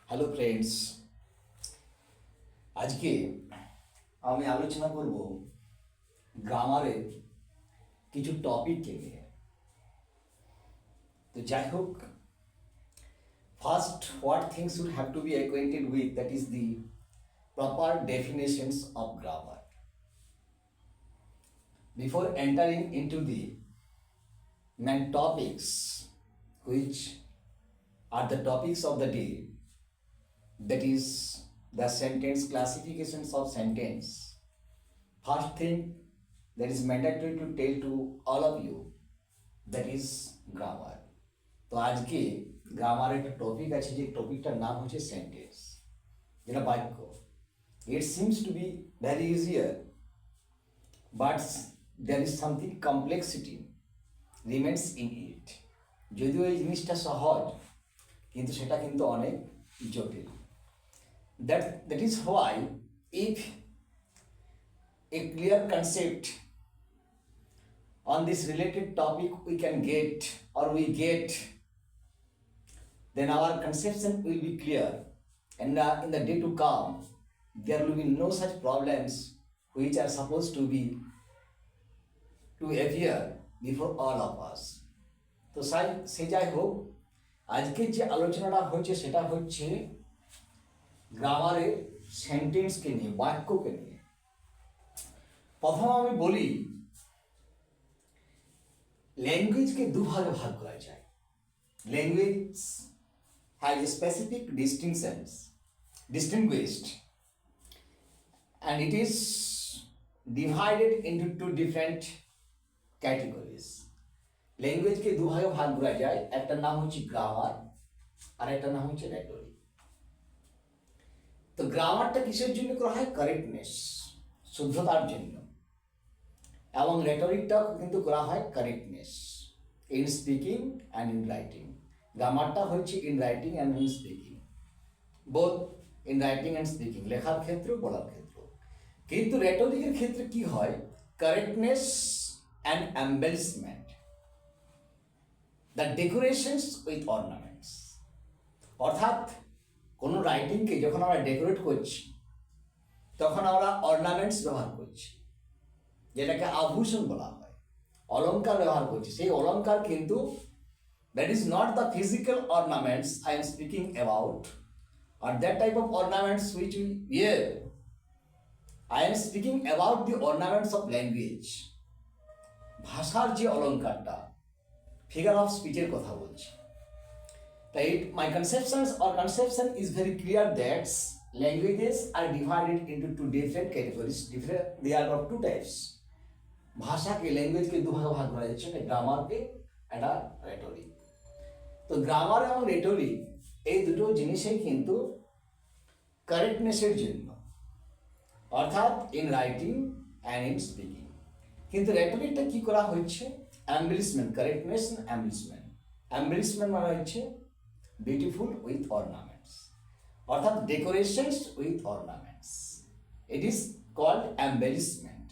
Hello friends, আজকে আমি আলোচনা করব গ্রামারের কিছু টপিককে নিয়ে। তো যাই হোক, first what things would have to be acquainted with, that is the proper definitions of grammar. Before entering into the main topics, which are the topics of the day, that is the sentence classifications of sentence. First thing that is mandatory to tell to all of you, that is grammar. তো আজকে grammar একটা topic আছে, যে টপিকটার নাম হচ্ছে sentence, যেটা বাক্য। It seems to be very easier, but there is something complexity remains in it. যদিও এই জিনিসটা সহজ, কিন্তু সেটা কিন্তু অনেক জটিল। That is why, if a clear concept on this related topic we can get, or we get, then our conception will be clear, and in the day to come there will be no such problems which are supposed to appear before all of us. তো সে যাই হোক, আজকের যে আলোচনাটা হচ্ছে সেটা হচ্ছে গ্রামারের সেন্টেন্সকে নিয়ে, বাক্যকে নিয়ে। প্রথম আমি বলি, ল্যাঙ্গুয়েজকে দুভাগে ভাগ করা যায়। Language has specific distinguished, and it is divided into two different categories. ল্যাঙ্গুয়েজকে দুভাগে ভাগ করা যায়, একটার নাম হচ্ছে গ্রামার আর একটার নাম হচ্ছে রেটরিক। তো গ্রামারটা কিসের জন্য করা হয়? কারেক্টনেস, শুদ্ধতার জন্য। এবং রেটরিকটা কিন্তু করা হয় correctness in speaking and in writing. গ্রামারটা হচ্ছে in writing and in speaking, both in writing and speaking, লেখার ক্ষেত্রে, বলার ক্ষেত্রে। কিন্তু রেটরিকের ক্ষেত্রে কি হয়? Correctness and embellishment, the decorations with ornaments. অর্থাৎ কোনো রাইটিংকে যখন আমরা ডেকোরেট করছি, তখন আমরা অর্নামেন্টস ব্যবহার করছি, যেটাকে আভূষণ বলা হয়, অলঙ্কার ব্যবহার করছি। সেই অলঙ্কার কিন্তু that is not the physical ornaments I am speaking about, or that type of ornaments which we wear. I am speaking about the ornaments of language, ভাষার যে অলঙ্কারটা, ফিগার অফ স্পিচের কথা বলছি। Right? My conception is very clear that languages are divided into two different categories. They are of two types. ভাষাকে, ল্যাঙ্গুয়েজকে দুভাগে ভাগ করা যাচ্ছে, একটা গ্রামারকে, একটা রেটরিক। তো গ্রামার এবং রেটরিক এই দুটো জিনিসই কিন্তু কারেক্টনেসের জন্য, অর্থাৎ in writing and in speaking. কিন্তু রেটরিকটা কি করা হচ্ছে? এম্বেলিশমেন্ট, কারেক্টনেস এম্বেলিশমেন্ট। এম্বেলিশমেন্ট মানে হচ্ছে বিউটিফুল উইথ অর্নামেন্টস, অর্থাৎ decorations with ornaments. It is called embellishment,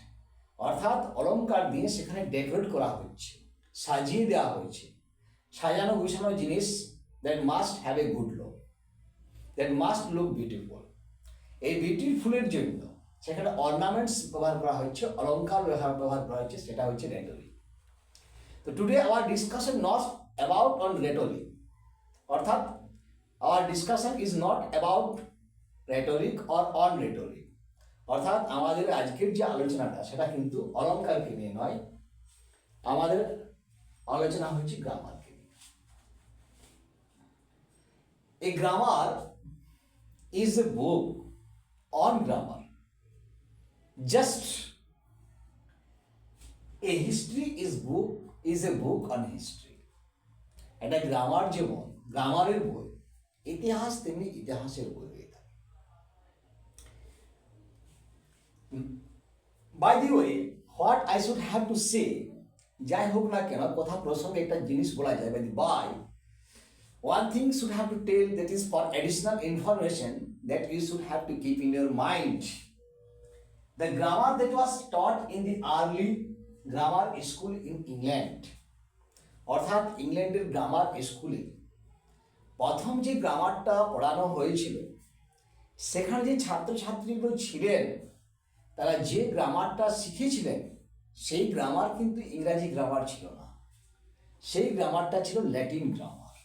অর্থাৎ অলঙ্কার দিয়ে সেখানে ডেকোরেট করা হচ্ছে, সাজিয়ে দেওয়া হয়েছে। সাজানো গুছানো জিনিস that must have a good look, that must look beautiful. এই বিউটিফুলের জন্য সেখানে অর্নামেন্টস ব্যবহার করা হচ্ছে, অলঙ্কার ব্যবহার করা হচ্ছে, সেটা হচ্ছে রেটরিক। তো today our discussion not about on rhetoric, অর্থাৎ our discussion is not about rhetoric or on rhetoric. অর্থাৎ আমাদের আজকের যে আলোচনাটা সেটা কিন্তু অলঙ্কারকে নিয়ে নয়, আমাদের আলোচনা হচ্ছে গ্রামারকে নিয়ে। এই grammar is a book on grammar, just a history is a book on history. এটা গ্রামার যেমন গ্রামারের বই, ইতিহাস তেমনি ইতিহাসের বই হয়ে থাকে। By the way, what I should have to say, যাই হোক না কেন, কথা প্রসঙ্গে একটা জিনিস বলা যায়, by one thing should have to tell, that is for additional information that you should have to keep in your mind. The grammar that was taught in the early grammar school in England, অর্থাৎ ইংল্যান্ডের grammar স্কুলে প্রথম যে গ্রামারটা পড়ানো হয়েছিল সেখানে যে ছাত্রছাত্রীগুলো ছিলেন তারা যে গ্রামারটা শিখেছিলেন সেই গ্রামার কিন্তু ইংরাজি গ্রামার ছিল না, সেই গ্রামারটা ছিল Latin grammar.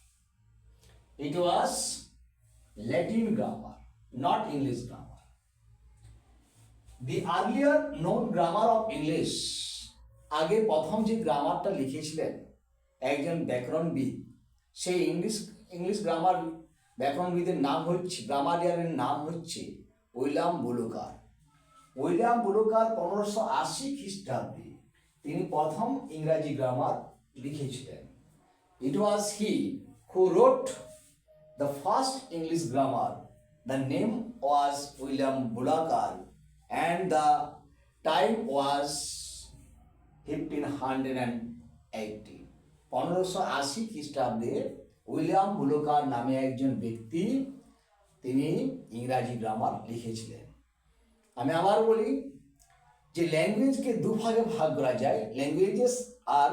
It was Latin grammar, not English grammar. The earlier known grammar of English, আগে প্রথম যে গ্রামারটা লিখেছিলেন একজন ব্যাকরণবিদ, সেই ইংলিশ গ্রামার ব্যাকরণবিদের নাম হচ্ছে, গ্রামারিয়ানের নাম হচ্ছে উইলিয়াম বুলকার। উইলিয়াম বুলকার 1580 খ্রিস্টাব্দে তিনি প্রথম ইংরাজি গ্রামার লিখেছিলেন। It was he who wrote the first English grammar. The name was William Bullokar and the time was 1580। 1580 খ্রিস্টাব্দে উইলিয়াম বুলকার নামে একজন ব্যক্তি তিনি ইংরাজি গ্রামার লিখেছিলেন। আমি আবার বলি যে ল্যাঙ্গুয়েজকে দুভাগে ভাগ করা যায়। Languages are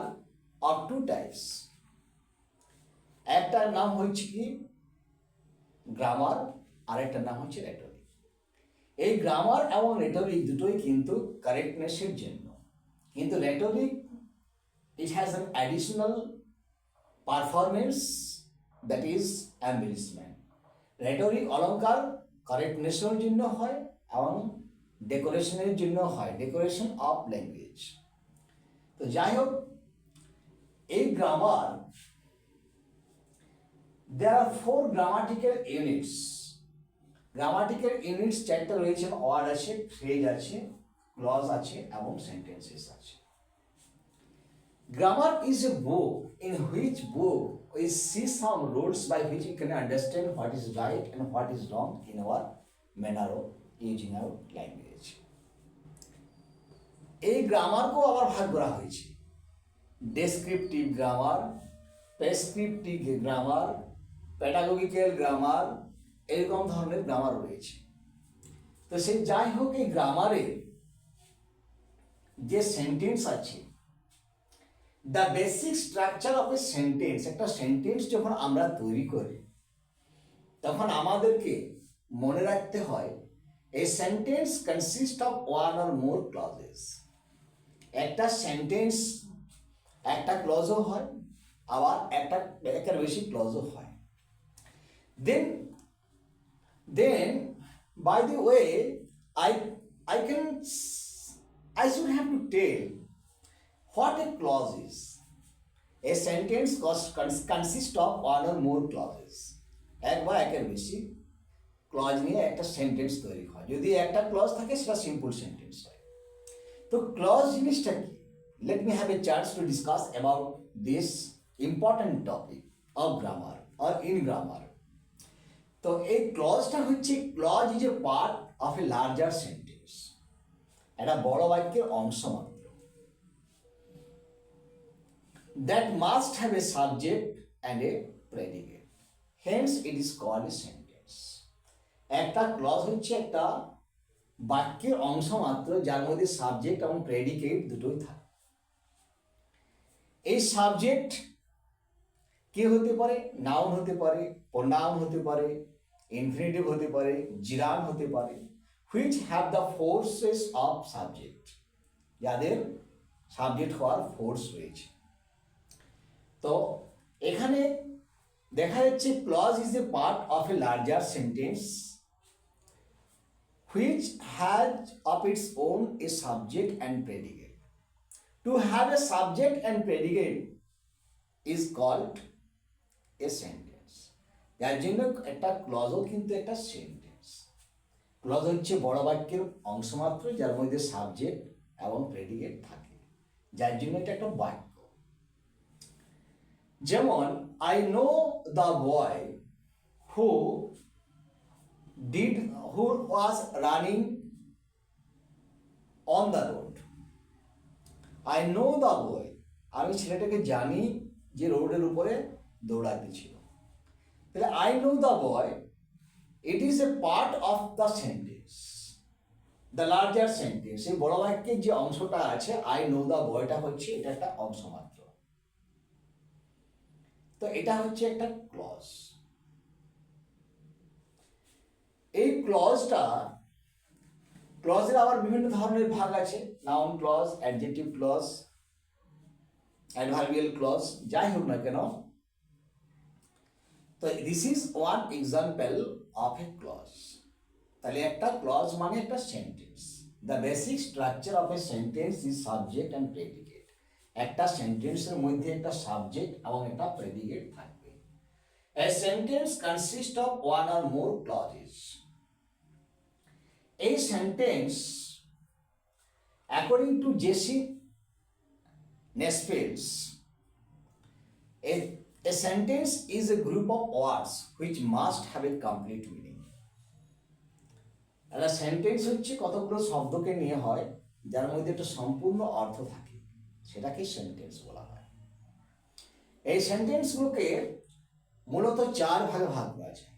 of two types. একটার নাম হচ্ছে কি গ্রামার, আর একটার নাম হচ্ছে রেটরিক। এই গ্রামার এবং রেটরিক দুটোই কিন্তু কারেক্টনেসের জন্য, কিন্তু rhetoric it has an additional performance, that is embellishment. Rhetoric অলঙ্কার কারেক্টনেসের জন্য হয় এবং ডেকোরেশনের জন্য হয়, ডেকোরেশন অফ ল্যাঙ্গুয়েজ। তো যাই হোক, এই গ্রামার, দেয়ার আর 4 গ্রামাটিক্যাল ইউনিটস। গ্রামাটিক্যাল ইউনিটস 4টা রয়েছে। ওয়ার্ড আছে, ফ্রেজ আছে, ক্লজ আছে এবং সেন্টেন্সেস আছে। Grammar is a book in which book we see some rules by which we can understand what is right and what is wrong in our manner of using our language. এই গ্রামারকেও আবার ভাগ করা হয়েছে descriptive grammar, prescriptive grammar, pedagogical grammar, এরকম ধরনের grammar রয়েছে। তো সেই যাই হোক, এই গ্রামারের যে সেন্টেন্স আছে, the basic structure of a sentence, একটা সেন্টেন্স যখন আমরা তৈরি করি তখন আমাদেরকে মনে রাখতে হয় a sentence consist of one or more clauses. একটা সেন্টেন্স একটা ক্লজও হয়, আবার একটা বেশি ক্লজও হয়। Then by the way, I should have to tell what a clause is. A sentence consists of one or more clauses. এক বা একের বেশি ক্লজ নিয়ে একটা সেন্টেন্স তৈরি হয়। যদি একটা ক্লজ থাকে সেটা সিম্পল সেন্টেন্স হয়। তো ক্লজ জিনিসটা কি? Let me have a chance to discuss about this important topic of grammar or in grammar. তো এই ক্লজটা হচ্ছে, clause is a part of a larger sentence, একটা বড় বাক্যের অংশ মাত্র। That must have a subject and a predicate, hence it is called a sentence. একটা ক্লজ হচ্ছে একটা বাক্যের অংশ মাত্র যার মধ্যে সাবজেক্ট এবং প্রেডিকেট দুটোই থাকে। এই সাবজেক্ট কি হতে পারে? নাউন হতে পারে, প্রোনাউন হতে পারে, ইনফিনিটিভ হতে পারে, জিরান হতে পারে, which have the forces of subject, যাদের সাবজেক্ট হওয়ার ফোর্স রয়েছে। তো এখানে দেখা যাচ্ছে clause is a part of a larger sentence which has of its own a subject and predicate. To have a subject and predicate is called a sentence. যার জন্য একটা ক্লজও কিন্তু একটা সেন্টেন্স। ক্লজ হচ্ছে বড় বাক্যের অংশ মাত্র যার মধ্যে সাবজেক্ট এবং প্রেডিকেট থাকে, যার জন্য এটা একটা বাক্য। যেমন I know the boy who was running on the road. I know the boy, আমি ছেলেটাকে জানি যে রোডের উপরে দৌড়াতেছিল। তাহলে I know the boy, it is a part of the sentence, the larger sentence. এই বড় বাক্যের যে অংশটা আছে আই নো দ্য বয়টা হচ্ছে এটা একটা অংশ মাত্র। তো এটা হচ্ছে একটা ক্লজ। এই ক্লজের আবার বিভিন্ন ধরনের ভাগ আছে, noun clause, adjective clause, adverbial clause, যাই হোক না কেন। তো this is one example of a clause. তাহলে একটা ক্লজ মানে একটা sentence. The basic structure of a sentence is subject and predicate. একটা সেন্টেন্সের মধ্যে একটা সাবজেক্ট এবং একটা প্রেডিকেট থাকবে। A sentence consists of one or more clauses. A sentence, according to J.C. Nesfield, a sentence is a group of words which must have a complete meaning. একটা sentence হচ্ছে কতগুলো শব্দকে নিয়ে হয় যার মধ্যে একটা সম্পূর্ণ অর্থ থাকে, সেটাকে সেন্টেন্স বলা হয়। এই সেন্টেন্সগুলোকে মূলত চার ভাগে ভাগ করা যায়।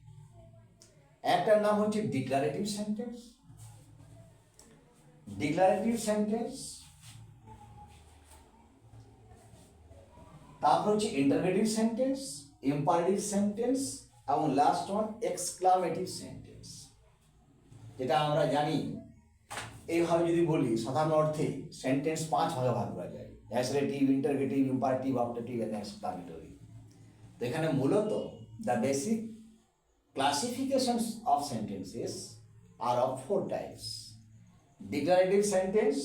একটার নাম হচ্ছে ডিক্লারেটিভ সেন্টেন্স, তারপর হচ্ছে ইন্টারগেটিভ সেন্টেন্স, ইম্পারেটিভ সেন্টেন্স এবং লাস্ট ওয়ান এক্সক্লামেটিভ সেন্টেন্স। যেটা আমরা জানি, এইভাবে যদি বলি সাধারণ অর্থে সেন্টেন্স পাঁচ ভাগে ভাগ করা যায়: assertive, interrogative, imperative, objective and exclamatory. তো এখানে মূলত the basic classifications of sentences are of four types: declarative sentence,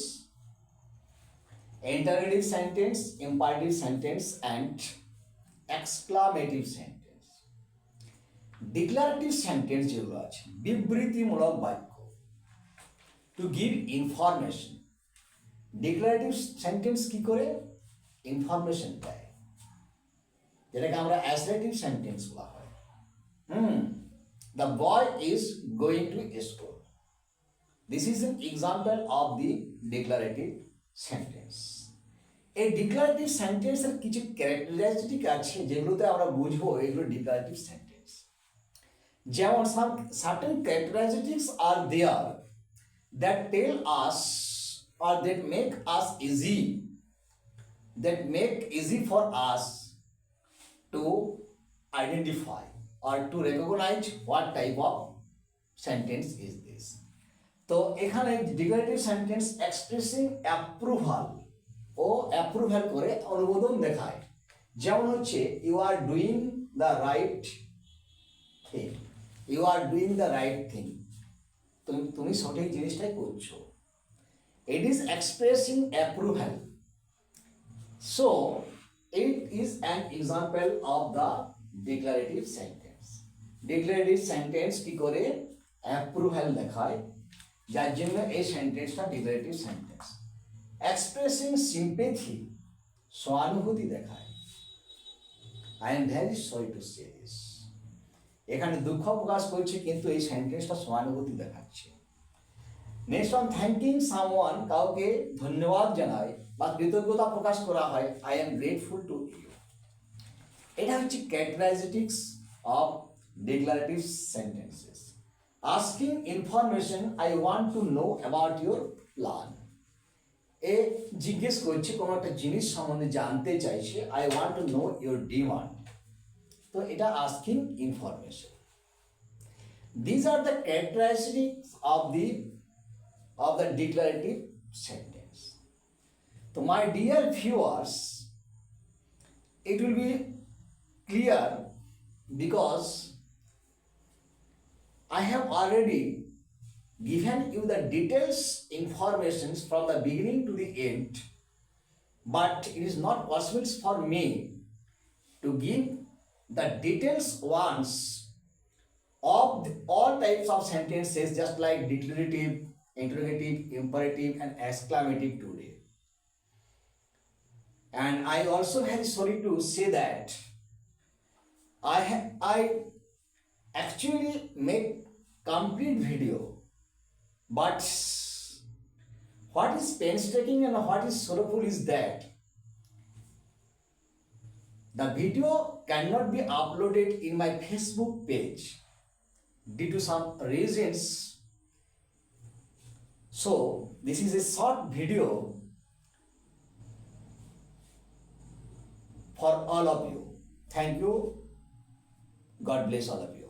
interrogative sentence, imperative sentence, and exclamative sentence. Declarative sentence যেগুলো আছে, বিবৃতিমূলক বাক্য, to give information. Declarative sentence কি করে? Information দেয়, যেটাকে আমরা অ্যাসার্টিভ সেন্টেন্স বলা হয়। The boy is going to school. This is an example of the declarative sentence. এই ডিক্লারেটিভ সেন্টেন্সের কিছু ক্যারেক্টারিস্টিক আছে যেগুলোতে আমরা বুঝবো এগুলো ডিক্লারেটিভ সেন্টেন্স। যেমন certain characteristics are there that tell us or that make easy for us to identify or to recognize what type of sentence is this. তো এখানে ডিক্লারেটিভ সেন্টেন্স এক্সপ্রেসিং অ্যাপ্রুভাল ও approval করে অনুমোদন দেখায়। যেমন হচ্ছে you are doing the right thing, you are doing the right thing, তুমি সঠিক জিনিসটাই করছো। It is expressing approval. So it is an example of the declarative sentence. Declarative sentence কি করে? অ্যাপ্রুভাল দেখায়, যার জন্য এই সেন্টেন্সটা ডিক্লারেটিভ সেন্টেন্স। এক্সপ্রেসিং সিম্প্যাথি, সহানুভূতি দেখায়। I am very sorry to say this, এখানে দুঃখ প্রকাশ করছে কিন্তু এই সেন্টেন্সটা সহানুভূতি দেখাচ্ছে। নেক্সট ওয়ান, থ্যাঙ্কিং সামওয়ান, কাউকে ধন্যবাদ জানায় বা কৃতজ্ঞতা প্রকাশ করা হয়, I am grateful to you. এটা হচ্ছে characteristics of declarative sentences. Asking information, I want to know about your plan. এ জিজ্ঞেস করছে, কোনো একটা জিনিস সম্বন্ধে জানতে চাইছে, I want to know your demand. তো এটা asking information. These are the characteristics of the declarative sentence. So my dear viewers, it will be clear because I have already given you the details informations from the beginning to the end, but it is not possible for me to give the details once of all types of sentences, just like declarative, interrogative, imperative, and exclamative today. And I also very sorry to say that I actually make complete video, but what is painstaking and what is sorrowful is that the video cannot be uploaded in my Facebook page due to some reasons. So this is a short video for all of you. Thank you. God bless all of you.